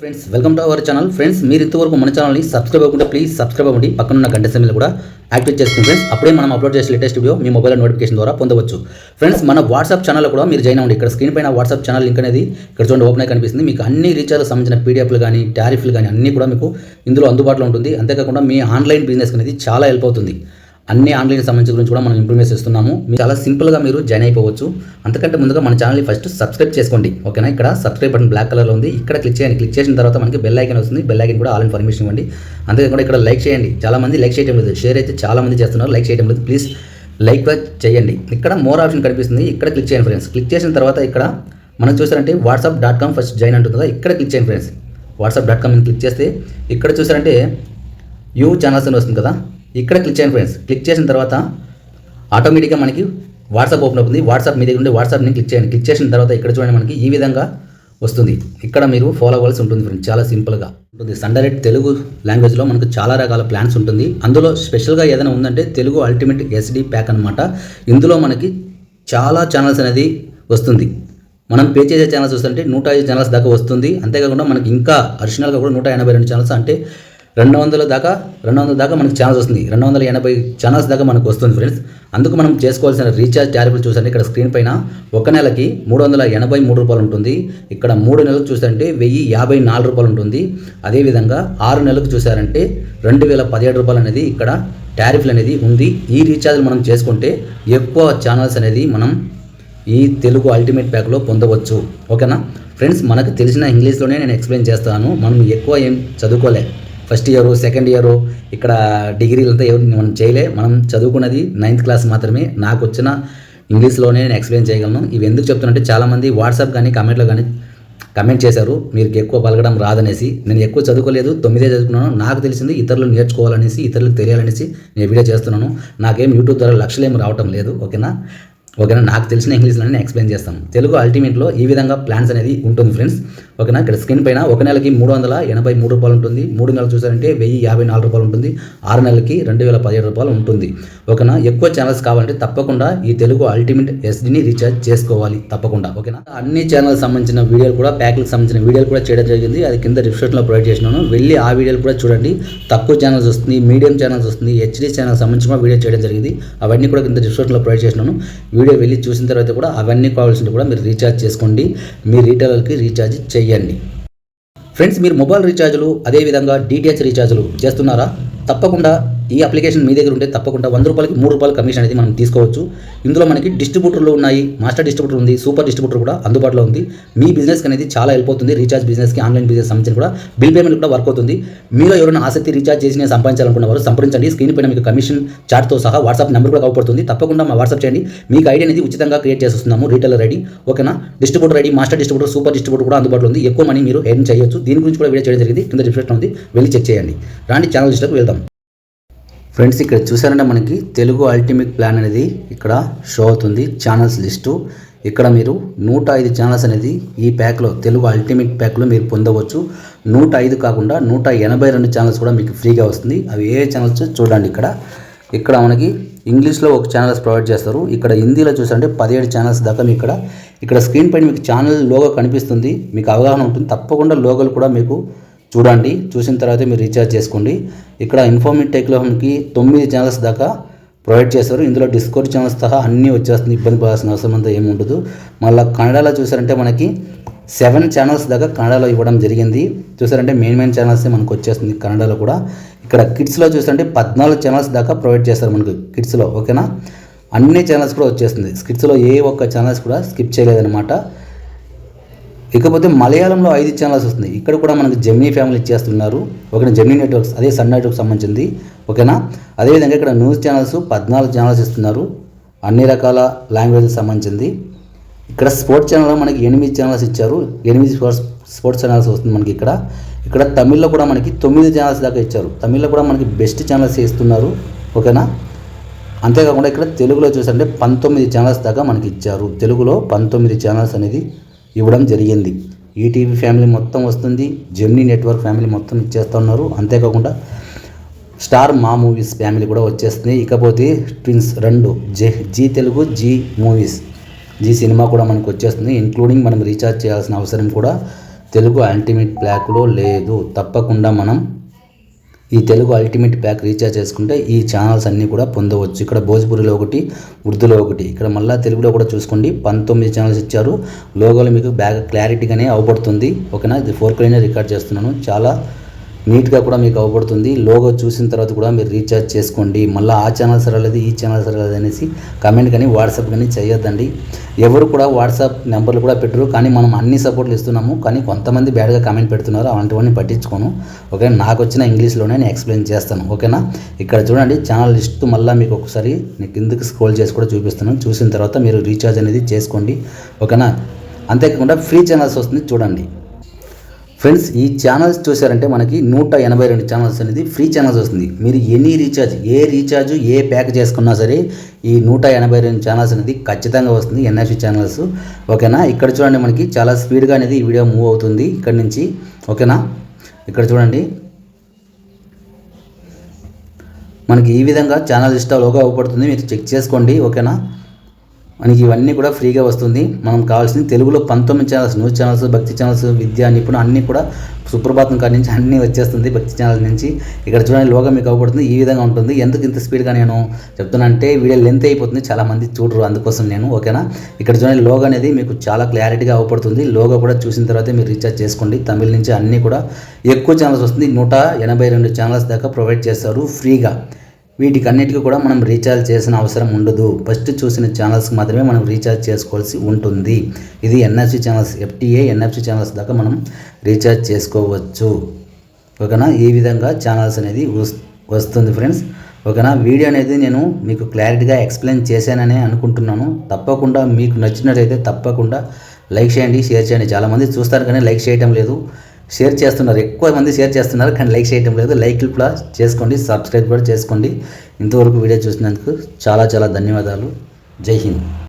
Friends welcome to our channel. Friends మీరు ఇంతవరకు మన ఛానల్ని సబ్స్క్రైబ్ అవ్వకుండా ప్లీజ్ సబ్స్క్రైబ్ అవ్వండి. పక్కనున్న గంట సింబల్ కూడా యాక్టివేట్ చేసుకోండి ఫ్రెండ్స్. అప్పుడే మనం అప్లోడ్ చేసే లేటెస్ట్ వీడియో మీ మొబైల్ నోటిఫికేషన్ ద్వారా పొందవచ్చు. ఫ్రెండ్స్ మన వాట్సాప్ ఛానల్లో కూడా మీరు జాయిన్ అవ్వండి. ఇక్కడ స్క్రీన్ పైన వాట్సాప్ ఛానల్ లింక్ అనేది ఇక్కడ చూడండి ఓపెన్ అయి కనిపిస్తుంది. మీకు అన్ని రీఛార్జ్ సంబంధించిన పీడిఎఫ్లు కానీ టారిఫ్లు కానీ అన్నీ కూడా మీకు ఇందులో అందుబాటులో ఉంటుంది. అంతేకాకుండా మీ ఆన్లైన్ బిజినెస్ అనేది చాలా హెల్ప్ అవుతుంది. అన్ని ఆన్లైన్ సంబంధించిన గురించి కూడా మనం ఇంప్రూవ్మెంట్ చేస్తున్నాము. మీరు చాలా సింపుల్గా మీరు జాయిన్ అయిపోవచ్చు. అంతకంటే ముందుగా మన ఛానల్ని ఫస్ట్ సబ్స్క్రైబ్ చేసుకోండి. ఓకేనా, ఇక్కడ సబ్స్క్రైబ్ బటన్ బ్లాక్ కలర్లో ఉంది. ఇక్కడ క్లిక్ చేయండి. క్లిక్ చేసిన తర్వాత మనకి బెల్ ఐకాన్ వస్తుంది. బెల్ ఐకాన్ కూడా ఆల్ ఇన్ఫర్మేషన్ ఇవ్వండి. అంతేకాకుండా ఇక్కడ లైక్ చేయండి. చాలామంది లైక్ చేయడం లేదు, షేర్ అయితే చాలామంది చేస్తున్నారు, లైక్ చేయడం లేదు. ప్లీజ్ లైక్ చేయండి. ఇక్కడ మోర్ ఆప్షన్ కనిపిస్తుంది, ఇక్కడ క్లిక్ చేయండి ఫ్రెండ్స్. క్లిక్ చేసిన తర్వాత ఇక్కడ మనం చూసారంటే వాట్సాప్.com ఫస్ట్ జాయిన్ అంటుంది కదా, ఇక్కడ క్లిక్ చేయండి ఫ్రెండ్స్. వాట్సాప్.com క్లిక్ చేస్తే ఇక్కడ చూసారంటే యూ ఛానల్స్ అని వస్తుంది కదా, ఇక్కడ క్లిక్ చేయండి ఫ్రెండ్స్. క్లిక్ చేసిన తర్వాత ఆటోమేటిక్గా మనకి వాట్సాప్ ఓపెన్ అవుతుంది. వాట్సాప్ మీ దగ్గర ఉండే వాట్సాప్ని క్లిక్ చేయండి. క్లిక్ చేసిన తర్వాత ఇక్కడ చూడండి మనకి ఈ విధంగా వస్తుంది. ఇక్కడ మీరు ఫాలో అవ్వాల్సి ఉంటుంది ఫ్రెండ్స్. చాలా సింపుల్గా ఉంటుంది. సండరెట్ తెలుగు లాంగ్వేజ్లో మనకు చాలా రకాల ప్లాన్స్ ఉంటుంది. అందులో స్పెషల్గా ఏదైనా ఉందంటే తెలుగు అల్టిమేట్ SD ప్యాక్ అనమాట. ఇందులో మనకి చాలా ఛానల్స్ అనేది వస్తుంది. మనం పే చేసే ఛానల్స్ వస్తుంటే 105 ఛానల్స్ దాకా వస్తుంది. అంతేకాకుండా మనకి ఇంకా అడిషనల్గా కూడా 182 ఛానల్స్ అంటే 200 దాకా మనకి ఛానల్స్ వస్తుంది. 280 ఛానల్స్ దాకా మనకు వస్తుంది ఫ్రెండ్స్. అందుకు మనం చేసుకోవాల్సిన రీఛార్జ్ టారిఫ్లు చూసంటే ఇక్కడ స్క్రీన్ పైన ఒక నెలకి 383 రూపాయలు ఉంటుంది. ఇక్కడ 3 నెలలకు చూసారంటే 1054 రూపాయలు ఉంటుంది. అదేవిధంగా 6 నెలలకు చూసారంటే 2017 రూపాయలు అనేది ఇక్కడ టారిఫ్లు అనేది ఉంది. ఈ రీఛార్జ్ మనం చేసుకుంటే ఎక్కువ ఛానల్స్ అనేది మనం ఈ తెలుగు అల్టిమేట్ ప్యాక్లో పొందవచ్చు. ఓకేనా ఫ్రెండ్స్, మనకు తెలిసిన ఇంగ్లీష్లోనే నేను ఎక్స్ప్లెయిన్ చేస్తాను. మనం ఎక్కువ ఏం చదువుకోలే. ఫస్ట్ ఇయర్, సెకండ్ ఇయర్, ఇక్కడ డిగ్రీలంతా ఎవరు మనం చేయలే. మనం చదువుకున్నది 9th క్లాస్ మాత్రమే. నాకు వచ్చిన ఇంగ్లీష్లోనే నేను ఎక్స్ప్లెయిన్ చేయగలను. ఇవి ఎందుకు చెప్తున్నంటే చాలామంది వాట్సాప్ కానీ కమెంట్లో కానీ కమెంట్ చేశారు మీరు ఎక్కువ పలకడం రాదనేసి. నేను ఎక్కువ చదువుకోలేదు, 9 చదువుకున్నాను. నాకు తెలిసింది ఇతరులు నేర్చుకోవాలనేసి, ఇతరులకు తెలియాలనేసి నేను వీడియో చేస్తున్నాను. నాకేం యూట్యూబ్ ద్వారా లక్షలేం రావటం లేదు. ఓకేనా, నాకు తెలిసిన ఇంగ్లీష్లో నేను ఎక్స్ప్లెయిన్ చేస్తాను. తెలుగు అల్టిమేట్లో ఈ విధంగా ప్లాన్స్ అనేది ఉంటుంది ఫ్రెండ్స్. ఓకేనా, ఇక్కడ స్క్రీన్ పైన ఒక నెలకి 383 రూపాయలు ఉంటుంది. 3 నెలలు చూసారంటే 1054 రూపాయలు ఉంటుంది. 6 నెలలకి 2017 రూపాయలు ఉంటుంది. ఓకేనా, ఎక్కువ ఛానల్స్ కావాలంటే తప్పకుండా ఈ తెలుగు అల్టిమేట్ SDని రీఛార్జ్ చేసుకోవాలి తప్పకుండా. ఓకేనా, అన్ని ఛానల్స్ సంబంధించిన వీడియోలు కూడా, ప్యాక్లకు సంబంధించిన వీడియోలు కూడా చేయడం జరిగింది. అది కింద డిస్క్రిప్షన్లో ప్రొవైడ్ చేసినాను. వెళ్ళి ఆ వీడియోలు కూడా చూడండి. తక్కువ ఛానల్స్ వస్తుంది, మీడియం ఛానల్స్ వస్తుంది, HD ఛానల్ సంబంధించిన వీడియో చేయడం జరిగింది. అవన్నీ కూడా కింద డిస్క్రిప్షన్లో ప్రొవైడ్ చేసినాను. వీడియో వెళ్ళి చూసిన తర్వాత కూడా అవన్నీ కావాల్సింది కూడా మీరు రీఛార్జ్ చేసుకోండి. మీ రీటైలర్కి రీఛార్జ్ చేయండి ఫ్రెండ్స్. మీరు మొబైల్ రీఛార్జ్లు అదేవిధంగా DTH రీఛార్జ్లు చేస్తున్నారా? తప్పకుండా ఈ అప్లికేషన్ మీ దగ్గర ఉంటే తప్పకుండా 100 రూపాయలకి 3 రూపాయల కమిషన్ అనేది మనం తీసుకోవచ్చు. ఇందులో మనకి డిస్ట్రిబ్యూటర్లు ఉన్నాయి, మాస్టర్ డిస్ట్రిబ్యూటర్ ఉంది, సూపర్ డిస్ట్రిబ్యూటర్ కూడా అందుబాటులో ఉంది. మీ బిజినెస్ అనేది చాలా హెల్ప్ అవుతుంది. రీఛార్జ్ బిజినెస్కి, ఆన్లైన్ బిజినెస్ సంబంధించిన కూడా బిల్ పేమెంట్ కూడా వర్క్ అవుతుంది. మీలో ఎవరైనా ఆసక్తి రీఛార్జ్ చేసి నేను సంపాదించాలనుకున్న వారు సంప్రదించండి. స్క్రీన్ పైన మీకు కమిషన్ చార్ట్తో సహా వాట్సాప్ నెంబర్ కూడా అవపడుతుంది. తప్పకుండా మా వాట్సాప్ చేయండి. మీకు ఐడి అనేది ఉచితంగా క్రియేట్ చేస్తున్నాము, రీటైలర్ ఐడి. ఓకేనా, distributor ID, master distributor, super distributor కూడా అందుబాటులో ఉంది. ఎక్కువ మనీ మీరు ఎర్న్ చేయొచ్చు. దీని గురించి కూడా వీడియో చేయడం జరిగింది. కింద డిస్క్రిప్షన్ ఉంది, వెళ్ళి చెక్ చేయండి. రాండి ఛానల్ లిస్ట్లోకి వెళ్దాం ఫ్రెండ్స్. ఇక్కడ చూసారంటే మనకి తెలుగు అల్టిమేట్ ప్లాన్ అనేది ఇక్కడ షో అవుతుంది, ఛానల్స్ లిస్టు. ఇక్కడ మీరు 105 ఛానల్స్ అనేది ఈ ప్యాక్లో, తెలుగు అల్టిమేట్ ప్యాక్లో మీరు పొందవచ్చు. 105 కాకుండా 182 ఛానల్స్ కూడా మీకు ఫ్రీగా వస్తుంది. అవి ఏ ఛానల్స్ చూడండి. ఇక్కడ మనకి ఇంగ్లీష్లో ఒక ఛానల్స్ ప్రొవైడ్ చేస్తారు. ఇక్కడ హిందీలో చూసారంటే 17 ఛానల్స్ దాకా మీకు ఇక్కడ స్క్రీన్ పైన మీకు ఛానల్ లోగో కనిపిస్తుంది. మీకు అవగాహన ఉంటుంది. తప్పకుండా లోగోలు కూడా మీకు చూడండి. చూసిన తర్వాత మీరు రీఛార్జ్ చేసుకోండి. ఇక్కడ ఇన్ఫర్మేటివ్ టెక్లో మనకి 9 ఛానల్స్ దాకా ప్రొవైడ్ చేస్తారు. ఇందులో డిస్కవరీ ఛానల్స్ సహా అన్నీ వచ్చేస్తుంది. ఇబ్బంది పడాల్సిన అవసరం అంతా ఏమి ఉండదు. మళ్ళీ కన్నడలో చూసారంటే మనకి 7 ఛానల్స్ దాకా కన్నడలో ఇవ్వడం జరిగింది. చూసారంటే మెయిన్ ఛానల్స్ మనకు వచ్చేస్తుంది కన్నడలో కూడా. ఇక్కడ కిడ్స్లో చూసారంటే 14 ఛానల్స్ దాకా ప్రొవైడ్ చేస్తారు మనకు కిడ్స్లో. ఓకేనా, అన్ని ఛానల్స్ కూడా వచ్చేస్తుంది. కిడ్స్లో ఏ ఒక్క ఛానల్స్ కూడా స్కిప్ చేయలేదన్నమాట. ఇకపోతే మలయాళంలో 5 ఛానల్స్ వస్తుంది. ఇక్కడ కూడా మనకు జెమినీ ఫ్యామిలీ ఇచ్చేస్తున్నారు. ఓకేనా, జెమినీ నెట్వర్క్స్, అదే సన్ నెట్వర్క్ సంబంధించింది. ఓకేనా, అదేవిధంగా ఇక్కడ న్యూస్ ఛానల్స్ 14 ఛానల్స్ ఇస్తున్నారు, అన్ని రకాల లాంగ్వేజ్కి సంబంధించింది. ఇక్కడ స్పోర్ట్స్ ఛానల్లో మనకి 8 ఛానల్స్ ఇచ్చారు. 8 స్పోర్ట్స్ ఛానల్స్ వస్తుంది మనకి. ఇక్కడ తమిళ్లో కూడా మనకి 9 ఛానల్స్ దాకా ఇచ్చారు. తమిళ్లో కూడా మనకి బెస్ట్ ఛానల్స్ ఇస్తున్నారు. ఓకేనా, అంతేకాకుండా ఇక్కడ తెలుగులో చూసారంటే 19 ఛానల్స్ దాకా మనకి ఇచ్చారు. తెలుగులో 19 ఛానల్స్ అనేది ఇవ్వడం జరిగింది. ఈటీవీ ఫ్యామిలీ మొత్తం వస్తుంది, జెమినీ నెట్వర్క్ ఫ్యామిలీ మొత్తం ఇచ్చేస్తున్నారు. అంతేకాకుండా స్టార్ మా మూవీస్ ఫ్యామిలీ కూడా వచ్చేస్తుంది. ఇకపోతే twins 2 G Telugu, G movies, G cinema కూడా మనకు వచ్చేస్తుంది. ఇంక్లూడింగ్ మనం రీఛార్జ్ చేయాల్సిన అవసరం కూడా తెలుగు అల్టిమేట్ ప్యాక్లో లేదు. తప్పకుండా మనం ఈ తెలుగు అల్టిమేట్ ప్యాక్ రీఛార్జ్ చేసుకుంటే ఈ ఛానల్స్ అన్నీ కూడా పొందవచ్చు. ఇక్కడ భోజ్పురిలో ఒకటి, ఉర్దూలో ఒకటి, ఇక్కడ మళ్ళీ తెలుగులో కూడా చూసుకోండి 19 ఛానల్స్ ఇచ్చారు. లోగోలో మీకు బాగా క్లారిటీగానే అవపడుతుంది. ఓకేనా, ఇది 4Kలోనే రికార్డ్ చేస్తున్నాను. చాలా నీట్గా కూడా మీకు అవపడుతుంది. లోగో చూసిన తర్వాత కూడా మీరు రీఛార్జ్ చేసుకోండి. మళ్ళీ ఆ ఛానల్ సరలేదు, ఈ ఛానల్ సరలేదు అనేసి కమెంట్ కానీ వాట్సాప్ కానీ చేయొద్దండి. ఎవరు కూడా వాట్సాప్ నెంబర్లు కూడా పెట్టరు, కానీ మనం అన్ని సపోర్ట్లు ఇస్తున్నాము. కానీ కొంతమంది బ్యాడ్గా కామెంట్ పెడుతున్నారు, అలాంటివన్నీ పట్టించుకోను. ఓకే, నాకు వచ్చిన ఇంగ్లీష్లోనే నేను ఎక్స్ప్లెయిన్ చేస్తాను. ఓకేనా, ఇక్కడ చూడండి ఛానల్ లిస్ట్ మళ్ళీ మీకు ఒకసారి నేను కిందకి స్క్రోల్ చేసి కూడా చూపిస్తున్నాను. చూసిన తర్వాత మీరు రీఛార్జ్ అనేది చేసుకోండి. ఓకేనా, అంతేకాకుండా ఫ్రీ ఛానల్స్ వస్తుంది చూడండి. ఫ్రెండ్స్, ఈ ఛానల్స్ చూసారంటే మనకి 182 ఛానల్స్ అనేది ఫ్రీ ఛానల్స్ వస్తుంది. మీరు ఎనీ రీఛార్జ్ ఏ ప్యాక్ చేసుకున్నా సరే ఈ 182 ఛానల్స్ అనేది ఖచ్చితంగా వస్తుంది, NFC ఛానల్స్. ఓకేనా, ఇక్కడ చూడండి మనకి చాలా స్పీడ్గా అనేది ఈ వీడియో మూవ్ అవుతుంది ఇక్కడ నుంచి. ఓకేనా, ఇక్కడ చూడండి మనకి ఈ విధంగా ఛానల్ లిస్ట్ లోగా అవపడుతుంది, మీరు చెక్ చేసుకోండి. ఓకేనా, మనకి ఇవన్నీ కూడా ఫ్రీగా వస్తుంది. మనం కావాల్సింది తెలుగులో 19 ఛానల్స్, న్యూస్ ఛానల్స్, భక్తి ఛానల్స్, విద్యా నిపుణులు అన్నీ కూడా సుప్రభాతం కాడి నుంచి అన్నీ వచ్చేస్తుంది భక్తి ఛానల్ నుంచి. ఇక్కడ చూడండి లోగా మీకు అవపడుతుంది, ఈ విధంగా ఉంటుంది. ఎందుకు ఇంత స్పీడ్గా నేను చెప్తున్నానంటే వీడియో లెంత్ అయిపోతుంది, చాలామంది చూడరు, అందుకోసం నేను. ఓకేనా, ఇక్కడ చూడండి లోగో అనేది మీకు చాలా క్లారిటీగా అవపడుతుంది. లోగో కూడా చూసిన తర్వాత మీరు రీఛార్జ్ చేసుకోండి. తమిళ నుంచి అన్నీ కూడా ఎక్కువ ఛానల్స్ వస్తుంది. 182 ఛానల్స్ దాకా ప్రొవైడ్ చేస్తారు ఫ్రీగా. వీటికి అన్నిటికీ కూడా మనం రీఛార్జ్ చేసిన అవసరం ఉండదు. ఫస్ట్ చూసిన ఛానల్స్కి మాత్రమే మనం రీఛార్జ్ చేసుకోవాల్సి ఉంటుంది. ఇది NFC channels, FTA NFC channels దాకా మనం రీఛార్జ్ చేసుకోవచ్చు. ఓకేనా, ఈ విధంగా ఛానల్స్ అనేది వస్తుంది ఫ్రెండ్స్. ఓకేనా, వీడియో అనేది నేను మీకు క్లారిటీగా ఎక్స్ప్లెయిన్ చేశానని అనుకుంటున్నాను. తప్పకుండా మీకు నచ్చినట్లయితే తప్పకుండా లైక్ చేయండి, షేర్ చేయండి. చాలామంది చూస్తారు కానీ లైక్ చేయటం లేదు, షేర్ చేస్తున్నారు, ఎక్కువ మంది షేర్ చేస్తున్నారు కానీ లైక్ చేయటం లేదు. లైక్లు కూడా చేసుకోండి, సబ్స్క్రైబ్ కూడా చేసుకోండి. ఇంతవరకు వీడియో చూసినందుకు చాలా చాలా ధన్యవాదాలు. జై హింద్.